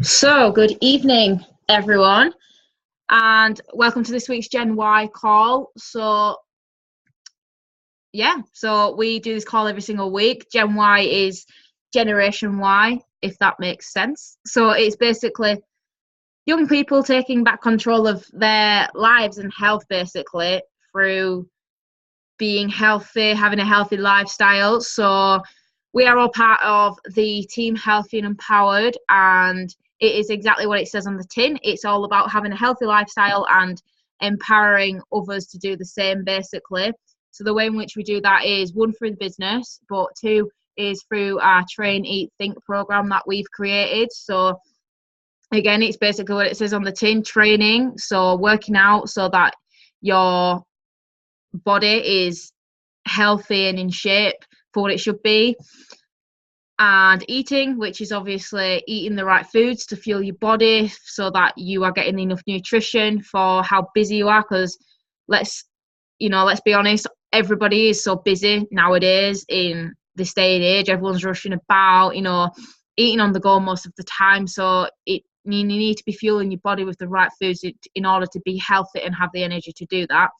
So, good evening, everyone, and welcome to this week's Gen Y call. So we do this call every single week. Gen Y is Generation Y, if that makes sense. So, it's basically young people taking back control of their lives and health, basically, through being healthy, having a healthy lifestyle. So, we are all part of the team Healthy and Empowered, and it is exactly what it says on the tin. It's all about having a healthy lifestyle and empowering others to do the same, basically. So the way in which we do that is one, through the business, but two is through our Train, Eat, Think program that we've created. So again, it's basically what it says on the tin: training, so working out so that your body is healthy and in shape for what it should be, and eating, which is obviously eating the right foods to fuel your body so that you are getting enough nutrition for how busy you are. Because let's be honest, everybody is so busy nowadays in this day and age. Everyone's rushing about, eating on the go most of the time. So you need to be fueling your body with the right foods in order to be healthy and have the energy to do that.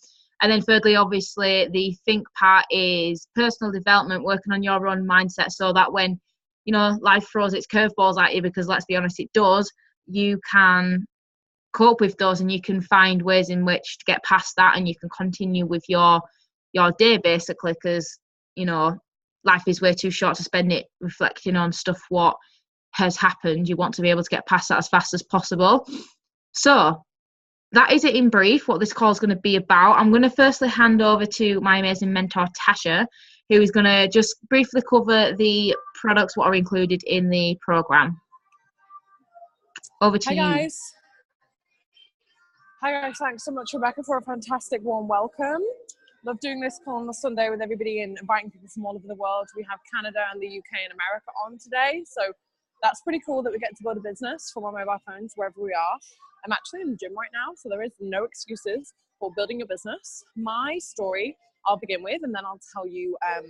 And then thirdly, obviously, the think part is personal development, working on your own mindset so that when, life throws its curveballs at you, because let's be honest, it does, you can cope with those and you can find ways in which to get past that, and you can continue with your day, basically, because, life is way too short to spend it reflecting on stuff what has happened. You want to be able to get past that as fast as possible. So that is it in brief, what this call is going to be about. I'm going to firstly hand over to my amazing mentor, Tasha, who is going to just briefly cover the products, what are included in the program. Over to Hi you. guys. Hi guys, thanks so much, Rebecca, for a fantastic warm welcome. Love doing this call on a Sunday with everybody and inviting people from all over the world. We have Canada and the UK and America on today, so that's pretty cool that we get to build a business from our mobile phones wherever we are. I'm actually in the gym right now, so there is no excuses for building a business. My story I'll begin with, and then I'll tell you a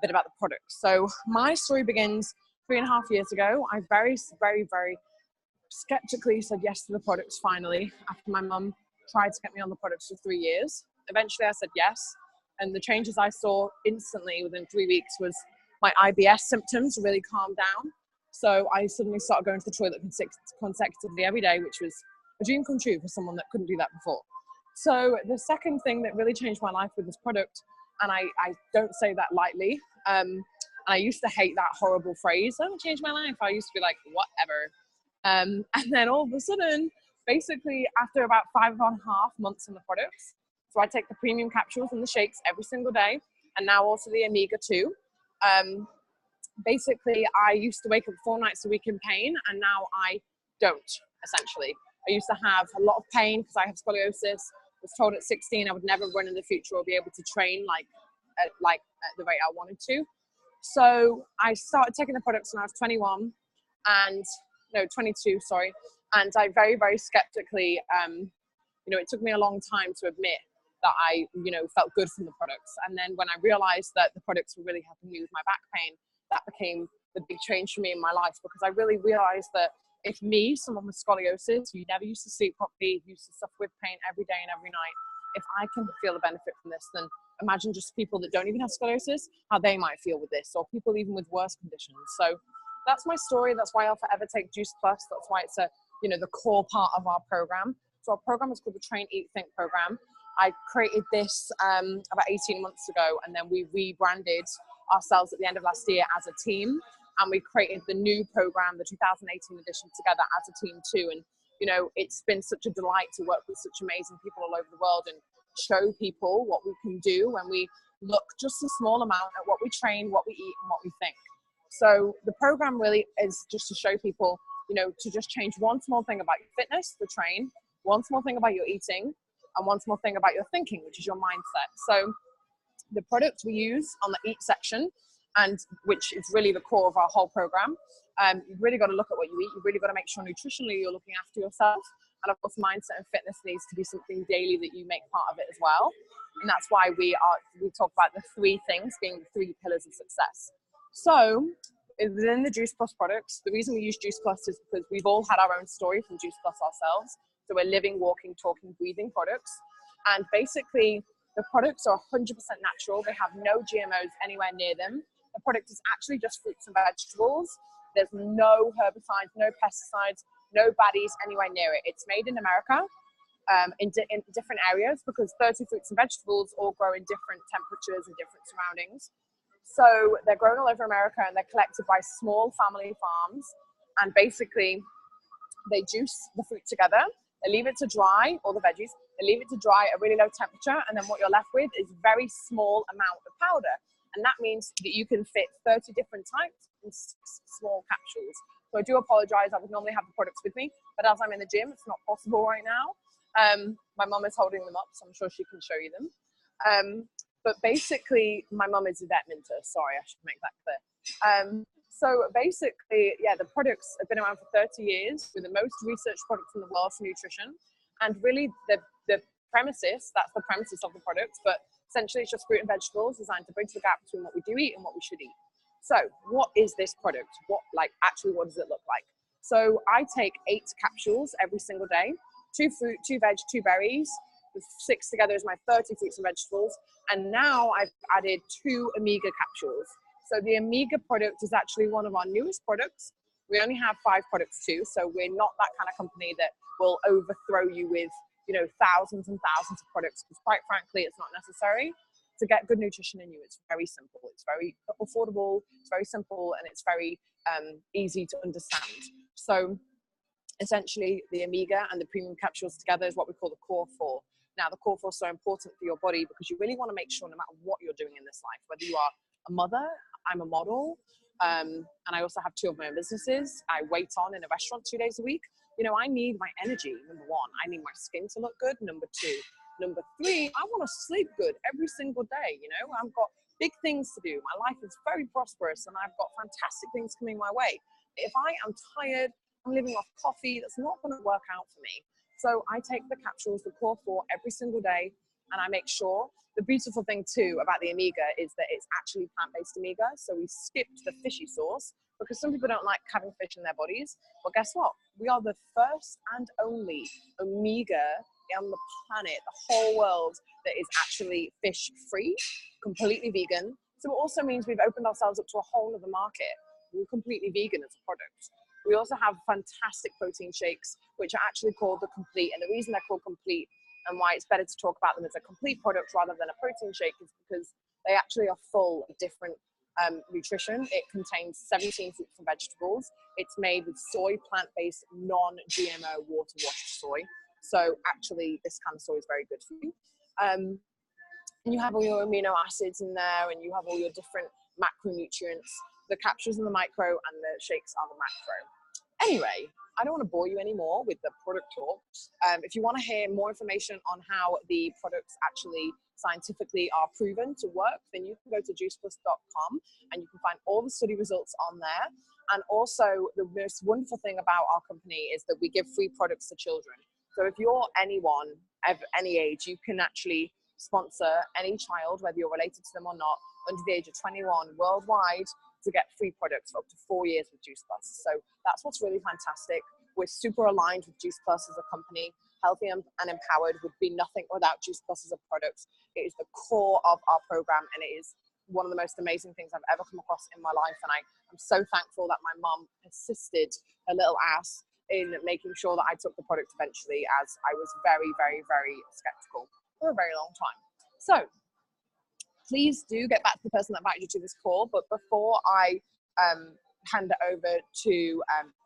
bit about the product. So my story begins 3.5 years ago. I very skeptically said yes to the products finally, after my mum tried to get me on the products for 3 years. Eventually I said yes, and the changes I saw instantly within 3 weeks was my IBS symptoms really calmed down. So I suddenly started going to the toilet consecutively every day, which was a dream come true for someone that couldn't do that before. So the second thing that really changed my life with this product, and I don't say that lightly, and I used to hate that horrible phrase, "Oh, it changed my life." I used to be like, whatever. And then all of a sudden, basically after about 5.5 months on the products, so I take the premium capsules and the shakes every single day, and now also the Omega 2. Basically, I used to wake up 4 nights a week in pain, and now I don't, essentially. I used to have a lot of pain because I have scoliosis. Was told at 16 I would never run in the future or be able to train at the rate I wanted to. So I started taking the products when I was 22, sorry. And I very skeptically, it took me a long time to admit that I, felt good from the products. And then when I realized that the products were really helping me with my back pain, that became the big change for me in my life, because I really realized that if me, someone with scoliosis, who never used to sleep properly, used to suffer with pain every day and every night, if I can feel the benefit from this, then imagine just people that don't even have scoliosis, how they might feel with this, or people even with worse conditions. So that's my story. That's why I'll forever take Juice Plus. That's why it's the core part of our program. So our program is called the Train, Eat, Think program. I created this about 18 months ago, and then we rebranded ourselves at the end of last year as a team, and we created the new program, the 2018 edition, together as a team too. And it's been such a delight to work with such amazing people all over the world and show people what we can do when we look just a small amount at what we train, what we eat, and what we think. So the program really is just to show people, to just change one small thing about your fitness, the train, one small thing about your eating, and one small thing about your thinking, which is your mindset. So the products we use on the eat section, and which is really the core of our whole program, you've really got to look at what you eat. You've really got to make sure nutritionally you're looking after yourself. And of course, mindset and fitness needs to be something daily that you make part of it as well. And that's why we talk about the 3 things being the 3 pillars of success. So within the Juice Plus products, the reason we use Juice Plus is because we've all had our own story from Juice Plus ourselves. So we're living, walking, talking, breathing products. And basically, the products are 100% natural. They have no GMOs anywhere near them. The product is actually just fruits and vegetables. There's no herbicides, no pesticides, no baddies anywhere near it. It's made in America in different areas because 30 fruits and vegetables all grow in different temperatures and different surroundings. So they're grown all over America and they're collected by small family farms. And basically, they juice the fruit together. They leave it to dry, all the veggies. They leave it to dry at a really low temperature. And then what you're left with is very small amount of powder. And that means that you can fit 30 different types in 6 small capsules. So I do apologize. I would normally have the products with me, but as I'm in the gym, it's not possible right now. My mum is holding them up, so I'm sure she can show you them. But basically, my mum is a vet minter. Sorry, I should make that clear. So basically, yeah, the products have been around for 30 years. We're the most researched products in the world for nutrition. And really, the premises, that's the premises of the product, but essentially it's just fruit and vegetables designed to bridge the gap between what we do eat and what we should eat. So what is this product? What does it look like? So I take 8 capsules every single day, 2 fruit, 2 veg, 2 berries. The 6 together is my 30 fruits and vegetables. And now I've added 2 Omega capsules. So the Omega product is actually one of our newest products. We only have 5 products too, so we're not that kind of company that will overthrow you with, thousands and thousands of products, because quite frankly, it's not necessary. To get good nutrition in you, it's very simple. It's very affordable, it's very simple, and it's very easy to understand. So essentially, the Omega and the premium capsules together is what we call the Core 4. Now, the Core 4 is so important for your body because you really want to make sure no matter what you're doing in this life, whether you are a mother, I'm a model, and I also have 2 of my own businesses. I wait on in a restaurant 2 days a week. I need my energy, number 1. I need my skin to look good, number 2. Number 3, I want to sleep good every single day. I've got big things to do. My life is very prosperous and I've got fantastic things coming my way. If I am tired, I'm living off coffee, that's not going to work out for me. So I take the capsules, the Core 4, every single day, and I make sure. The beautiful thing too about the Omega is that it's actually plant-based Omega. So we skipped the fishy source because some people don't like having fish in their bodies. Well, guess what? We are the first and only Omega on the planet, the whole world, that is actually fish-free, completely vegan. So it also means we've opened ourselves up to a whole other market. We're completely vegan as a product. We also have fantastic protein shakes, which are actually called the Complete. And the reason they're called Complete and why it's better to talk about them as a complete product rather than a protein shake is because they actually are full of different nutrition. It contains 17 fruits and vegetables. It's made with soy, plant-based, non-GMO, water-washed soy. So actually, this kind of soy is very good for you. And you have all your amino acids in there, and you have all your different macronutrients. The capsules are the micro, and the shakes are the macro. Anyway, I don't want to bore you anymore with the product talk. If you want to hear more information on how the products actually scientifically are proven to work, then you can go to juiceplus.com and you can find all the study results on there. And also, the most wonderful thing about our company is that we give free products to children. So if you're anyone of any age, you can actually sponsor any child, whether you're related to them or not, under the age of 21 worldwide, to get free products for up to 4 years with Juice Plus. So that's what's really fantastic. We're super aligned with Juice Plus as a company. Healthy and Empowered would be nothing without Juice Plus as a product. It is the core of our program, and it is one of the most amazing things I've ever come across in my life. And I'm so thankful that my mom assisted her little ass in making sure that I took the product eventually, as I was very, very, very skeptical for a very long time. So please do get back to the person that invited you to this call. But before I hand it over to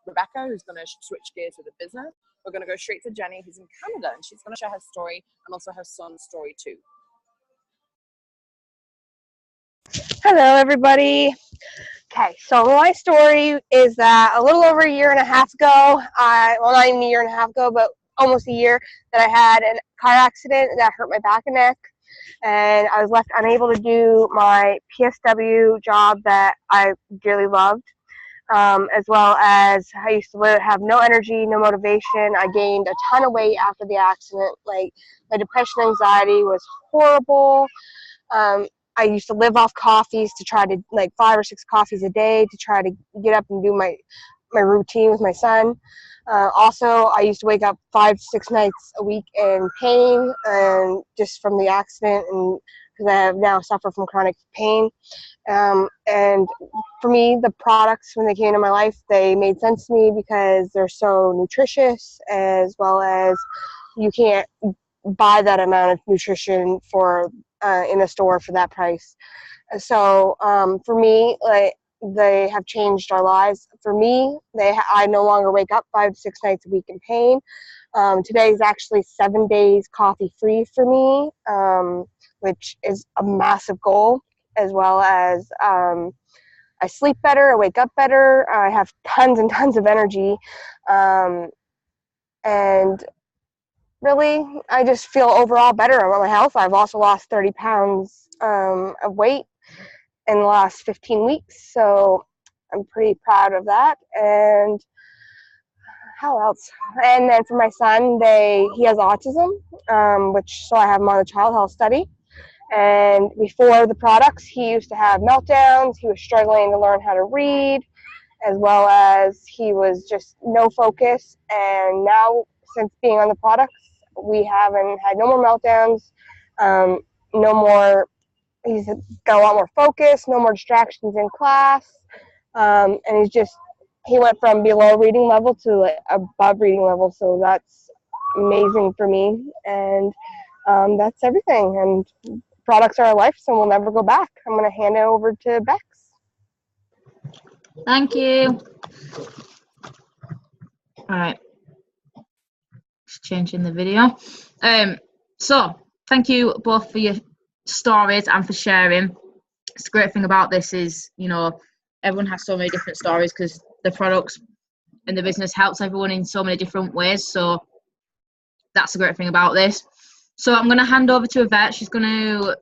Rebecca, who's going to switch gears with the business, we're going to go straight to Jenny, who's in Canada, and she's going to share her story and also her son's story too. Hello, everybody. Okay, so my story is that a little over a year and a half ago, well, not even a year and a half ago, but almost a year, that I had a car accident that hurt my back and neck, and I was left unable to do my PSW job that I dearly loved, as well as I used to have no energy, no motivation. I gained a ton of weight after the accident. Like, my depression, anxiety was horrible. I used to live off coffees to try to, like, 5 or 6 coffees a day to try to get up and do my routine with my son. Also, I used to wake up 5 to 6 nights a week in pain, and just from the accident, and because I have now suffer from chronic pain. And for me, the products, when they came into my life, they made sense to me because they're so nutritious, as well as you can't buy that amount of nutrition for in a store for that price. So for me, like, they have changed our lives. For me, I no longer wake up 5 to 6 nights a week in pain. Today is actually 7 days coffee free for me, which is a massive goal, as well as I sleep better, I wake up better, I have tons and tons of energy, and really, I just feel overall better about my health. I've also lost 30 pounds of weight in the last 15 weeks, so I'm pretty proud of that. And how else? And then for my son, he has autism, so I have him on the child health study. And before the products, he used to have meltdowns. He was struggling to learn how to read, as well as he was just no focus. And now, since being on the products, we haven't had no more meltdowns, no more. He's got a lot more focus, no more distractions in class, and he went from below reading level to, like, above reading level. So that's amazing for me, and that's everything. And products are our life, so we'll never go back. I'm going to hand it over to Bex. Thank you. All right. Just changing the video. So thank you both for your stories and for sharing. It's the great thing about this is, everyone has so many different stories because the products and the business helps everyone in so many different ways. So that's the great thing about this. So I'm going to hand over to Yvette. She's going to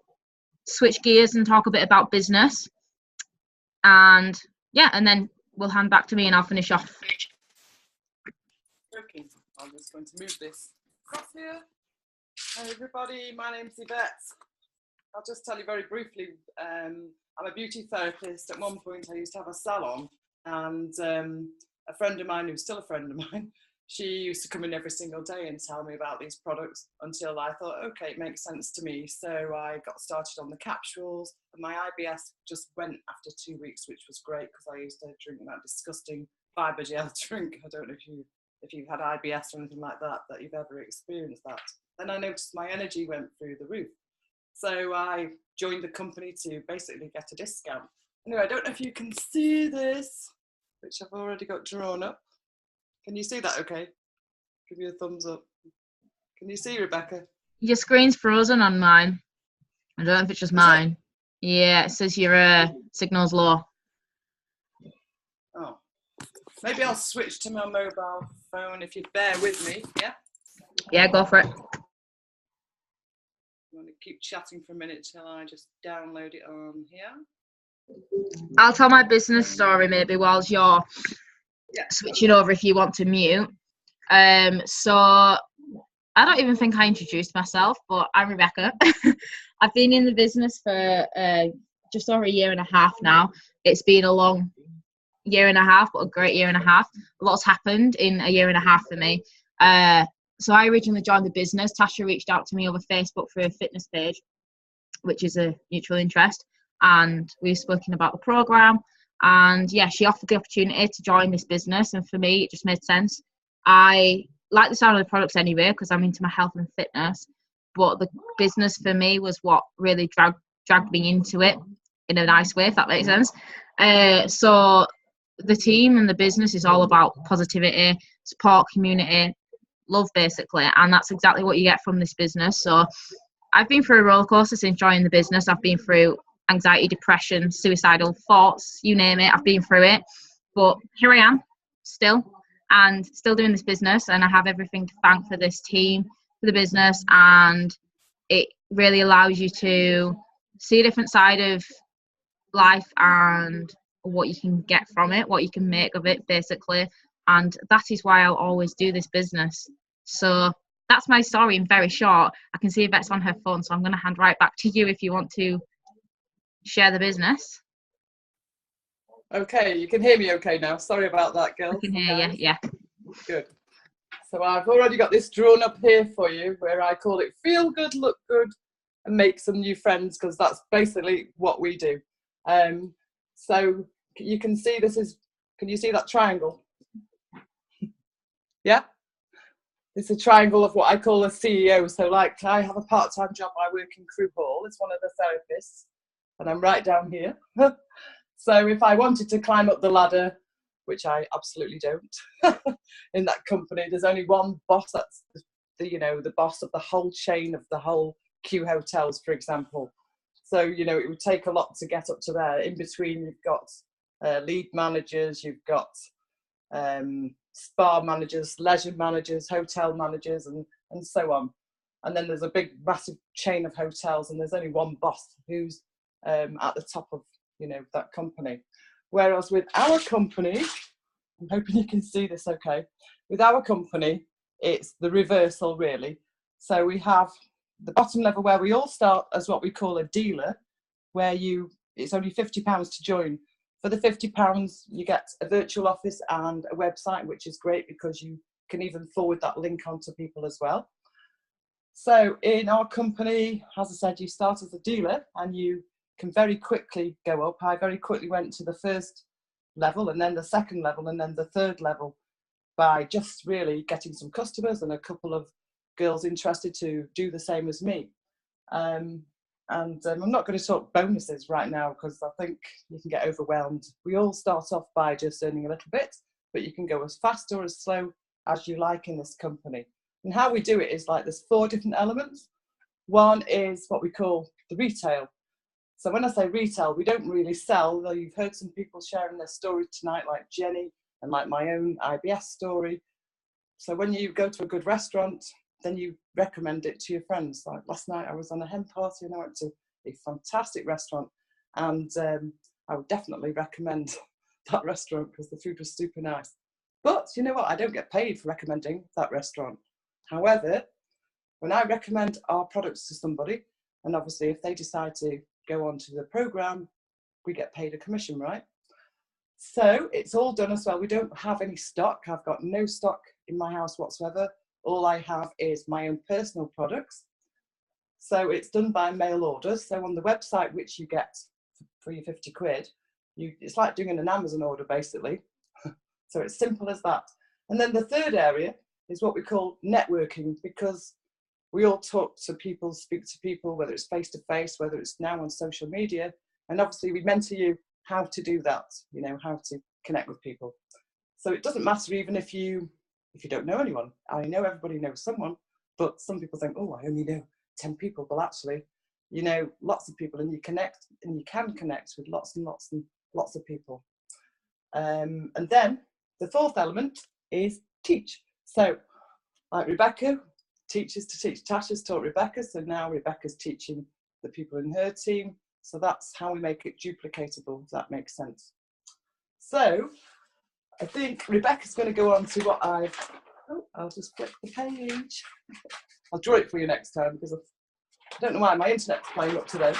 switch gears and talk a bit about business. And then we'll hand back to me and I'll finish off. Okay, I'm just going to move this across here. Hi everybody, my name's Yvette. I'll just tell you very briefly, I'm a beauty therapist. At one point I used to have a salon, and a friend of mine, who's still a friend of mine, she used to come in every single day and tell me about these products, until I thought, okay, it makes sense to me. So I got started on the capsules, and my IBS just went after 2 weeks, which was great because I used to drink that disgusting fibre gel drink. I don't know if you've had IBS or anything like that you've ever experienced that. Then I noticed my energy went through the roof. So I joined the company to basically get a discount. Anyway, I don't know if you can see this, which I've already got drawn up. Can you see that okay? Give you a thumbs up. Can you see, Rebecca? Your screen's frozen on mine. I don't know if it's just mine. Yeah, it says your signal's low. Oh. Maybe I'll switch to my mobile phone if you bear with me, yeah? Yeah, go for it. I'm going to keep chatting for a minute till I just download it on here. I'll tell my business story maybe whilst you're switching over if you want to mute. So I don't even think I introduced myself, but I'm Rebecca. I've been in the business for just over a year and a half now. It's been a long year and a half, but a great year and a half. A lot's happened in a year and a half for me. So I originally joined the business. Tasha reached out to me over Facebook for a fitness page, which is a mutual interest, and we've spoken about the program. And yeah, she offered the opportunity to join this business, and for me, it just made sense. I like the sound of the products anyway because I'm into my health and fitness, but the business for me was what really dragged me into it in a nice way, if that makes sense. So the team and the business is all about positivity, support, community, love, basically, and that's exactly what you get from this business. So I've been through a roller coaster since joining the business. I've been through anxiety, depression, suicidal thoughts, you name it, I've been through it. But here I am, still doing this business, and I have everything to thank for this team, for the business, and it really allows you to see a different side of life and what you can get from it, what you can make of it, basically. And that is why I'll always do this business. So that's my story in very short. I can see Yvette's on her phone, so I'm going to hand right back to you if you want to share the business. Okay, you can hear me okay now. Sorry about that, girls. I can hear you, yeah. Good. So I've already got this drawn up here for you where I call it feel good, look good, and make some new friends, because that's basically what we do. So you can see can you see that triangle? Yeah? It's a triangle of what I call a CEO. So like I have a part-time job. I work in Crewe Hall as one of the therapists, and I'm right down here. So if I wanted to climb up the ladder, which I absolutely don't, in that company, there's only one boss. That's the boss of the whole chain of the whole Q hotels, for example. So it would take a lot to get up to there. In between, you've got lead managers, you've got spa managers, leisure managers, hotel managers, and so on. And then there's a big, massive chain of hotels, and there's only one boss who's at the top of that company. Whereas with our company, I'm hoping you can see this okay. With our company, it's the reversal, really. So we have the bottom level where we all start as what we call a dealer, where it's only £50 to join. For the £50, you get a virtual office and a website, which is great because you can even forward that link on to people as well. So in our company, as I said, you start as a dealer and you can very quickly go up. I very quickly went to the first level and then the second level and then the third level by just really getting some customers and a couple of girls interested to do the same as me. I'm not going to talk bonuses right now because I think you can get overwhelmed. We all start off by just earning a little bit, but you can go as fast or as slow as you like in this company. And how we do it is like there's 4 different elements. One is what we call the retail. So when I say retail, we don't really sell, though you've heard some people sharing their story tonight, like Jenny and like my own IBS story. So when you go to a good restaurant, then you recommend it to your friends. Like last night I was on a hen party and I went to a fantastic restaurant, and I would definitely recommend that restaurant because the food was super nice. But you know what? I don't get paid for recommending that restaurant. However, when I recommend our products to somebody, and obviously if they decide to go on to the program, we get paid a commission, right? So it's all done as well. We don't have any stock. I've got no stock in my house whatsoever. All I have is my own personal products. So it's done by mail orders. So on the website, which you get for your 50 quid, it's like doing an Amazon order basically. So it's simple as that. And then the third area is what we call networking, because we all talk to people, speak to people, whether it's face to face, whether it's now on social media. And obviously we mentor you how to do that, how to connect with people. So it doesn't matter even if you don't know anyone. I know everybody knows someone, but some people think, oh, I only know 10 people. Well, actually, you know lots of people, and you can connect with lots and lots and lots of people. And then the fourth element is teach. So like Rebecca teaches to teach. Tasha's taught Rebecca, so now Rebecca's teaching the people in her team. So that's how we make it duplicatable, if that makes sense. So I think Rebecca's going to go on to what I'll just flip the page. I'll draw it for you next time because I don't know why my internet's playing up today.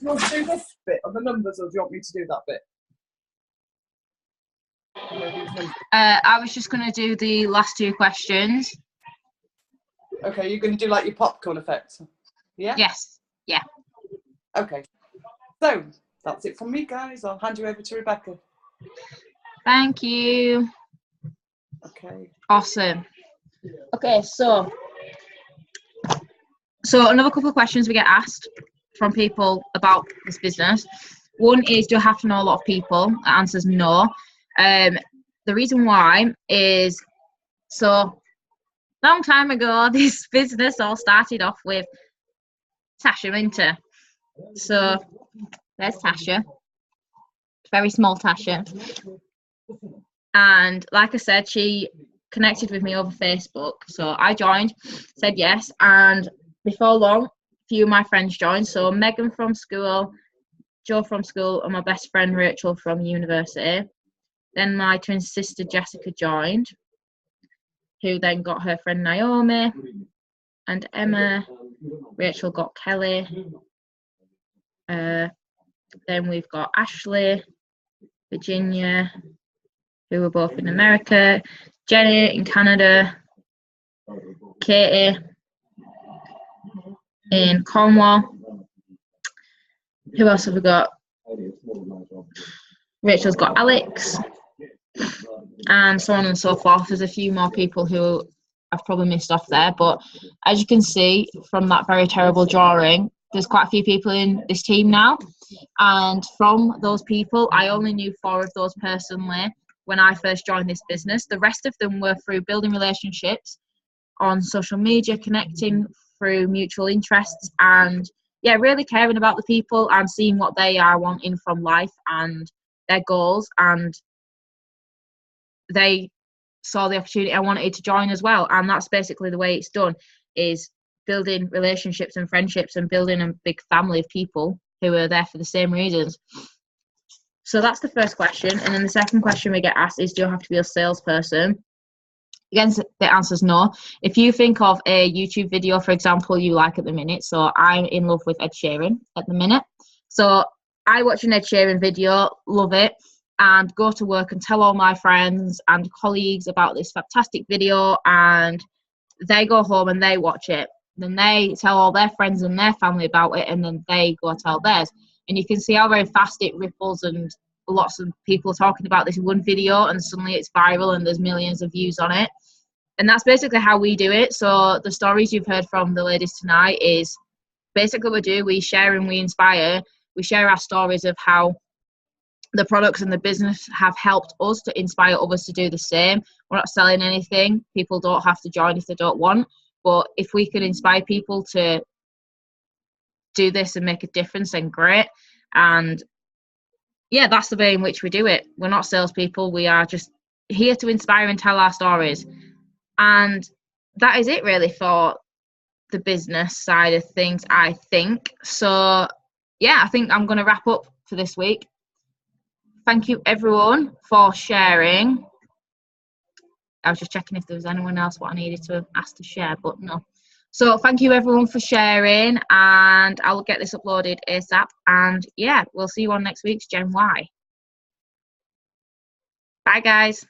You want to do this bit on the numbers, or do you want me to do that bit? I was just going to do the last 2 questions. Okay, you're going to do like your popcorn effect? Yeah? Yes. Yeah. Okay. So that's it from me, guys. I'll hand you over to Rebecca. Thank you. Okay. Awesome. Okay, so another couple of questions we get asked from people about this business. One is, do I have to know a lot of people? The answer is no. The reason why is, so long time ago, this business all started off with Tasha Minter. So there's Tasha, very small Tasha. And like I said, she connected with me over Facebook. So I joined, said yes. And before long, a few of my friends joined. So Megan from school, Joe from school, and my best friend Rachel from university. Then my twin sister Jessica joined, who then got her friend Naomi and Emma Rachel got Kelly. Then we've got Ashley, Virginia, who are both in America. Jenny in Canada. Katie in Cornwall. Who else have we got? Rachel's got Alex, and so on and so forth. There's a few more people who I've probably missed off there, but as you can see from that very terrible drawing, there's quite a few people in this team now, and from those people, I only knew 4 of those personally when I first joined this business. The rest of them were through building relationships on social media, connecting through mutual interests, and yeah, really caring about the people and seeing what they are wanting from life and their goals, and they saw the opportunity I wanted to join as well. And that's basically the way it's done, is building relationships and friendships and building a big family of people who are there for the same reasons. So that's the first question. And then the second question we get asked is, do you have to be a salesperson? Again, the answer is no. If you think of a YouTube video, for example, you like at the minute, so I'm in love with Ed Sheeran at the minute. So I watch an Ed Sheeran video, love it, and go to work and tell all my friends and colleagues about this fantastic video, and they go home and they watch it. Then they tell all their friends and their family about it, and then they go tell theirs. And you can see how very fast it ripples, and lots of people talking about this one video, and suddenly it's viral and there's millions of views on it. And that's basically how we do it. So the stories you've heard from the ladies tonight is basically what we do. We share and we inspire. We share our stories of how the products and the business have helped us to inspire others to do the same. We're not selling anything. People don't have to join if they don't want. But if we can inspire people to do this and make a difference, then great. And yeah, that's the way in which we do it. We're not salespeople. We are just here to inspire and tell our stories. And that is it really for the business side of things, I think. So yeah, I think I'm going to wrap up for this week. Thank you everyone for sharing. I was just checking if there was anyone else what I needed to ask to share, but no. So thank you everyone for sharing, and I'll get this uploaded ASAP. And yeah, we'll see you on next week's Gen Y. Bye guys.